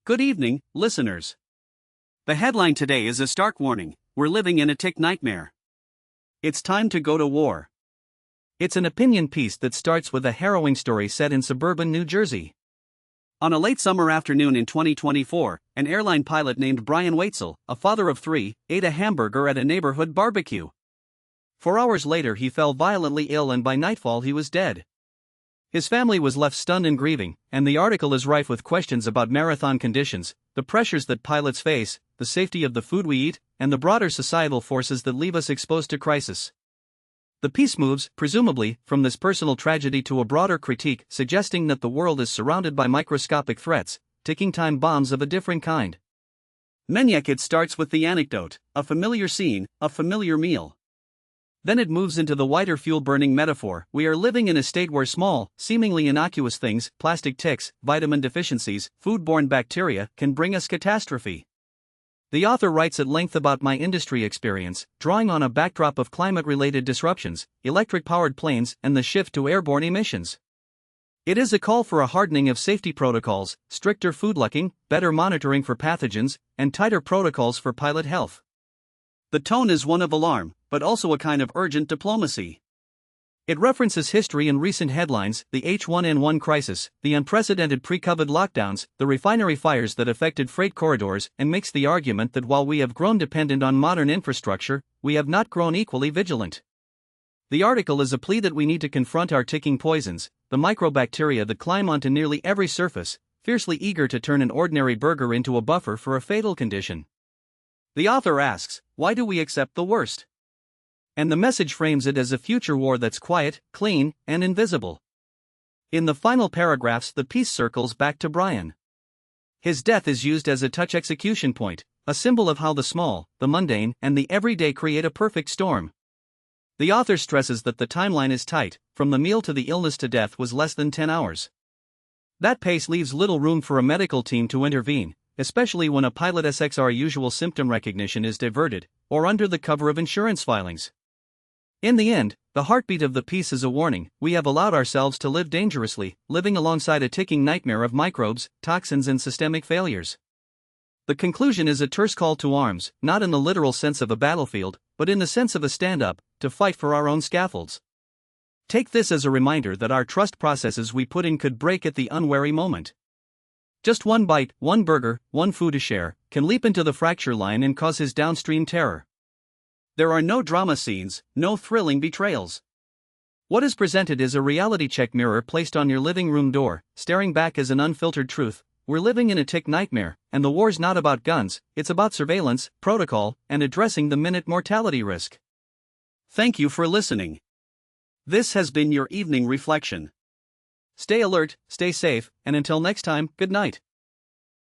Good evening, listeners. The headline today is a stark warning: we're living in a tick nightmare. It's time to go to war. It's an opinion piece that starts with a harrowing story set in suburban New Jersey. On a late summer afternoon in 2024, an airline pilot named Brian Waitzel, a father of three, ate a hamburger at a neighborhood barbecue. 4 hours later, he fell violently ill, and by nightfall he was dead. His family was left stunned and grieving, and the article is rife with questions about marathon conditions, the pressures that pilots face, the safety of the food we eat, and the broader societal forces that leave us exposed to crisis. The piece moves, presumably, from this personal tragedy to a broader critique, suggesting that the world is surrounded by microscopic threats, ticking time bombs of a different kind. Maniac. It starts with the anecdote, a familiar scene, a familiar meal. Then it moves into the wider fuel-burning metaphor. We are living in a state where small, seemingly innocuous things, plastic ticks, vitamin deficiencies, foodborne bacteria, can bring us catastrophe. The author writes at length about my industry experience, drawing on a backdrop of climate-related disruptions, electric-powered planes, and the shift to airborne emissions. It is a call for a hardening of safety protocols, stricter food locking, better monitoring for pathogens, and tighter protocols for pilot health. The tone is one of alarm, but also a kind of urgent diplomacy. It references history and recent headlines: the H1N1 crisis, the unprecedented pre-COVID lockdowns, the refinery fires that affected freight corridors, and makes the argument that while we have grown dependent on modern infrastructure, we have not grown equally vigilant. The article is a plea that we need to confront our ticking poisons, the microbacteria that climb onto nearly every surface, fiercely eager to turn an ordinary burger into a buffer for a fatal condition. The author asks, why do we accept the worst? And the message frames it as a future war that's quiet, clean, and invisible. In the final paragraphs, the piece circles back to Brian. His death is used as a touch execution point, a symbol of how the small, the mundane, and the everyday create a perfect storm. The author stresses that the timeline is tight: from the meal to the illness to death was less than 10 hours. That pace leaves little room for a medical team to intervene, especially when a pilot's usual symptom recognition is diverted, or under the cover of insurance filings. In the end, the heartbeat of the piece is a warning: we have allowed ourselves to live dangerously, living alongside a ticking nightmare of microbes, toxins, and systemic failures. The conclusion is a terse call to arms, not in the literal sense of a battlefield, but in the sense of a stand-up, to fight for our own scaffolds. Take this as a reminder that our trust processes we put in could break at the unwary moment. Just one bite, one burger, one food to share, can leap into the fracture line and cause his downstream terror. There are no drama scenes, no thrilling betrayals. What is presented is a reality check mirror placed on your living room door, staring back as an unfiltered truth: we're living in a tick nightmare, and the war's not about guns, it's about surveillance, protocol, and addressing the minute mortality risk. Thank you for listening. This has been your evening reflection. Stay alert, stay safe, and until next time, good night.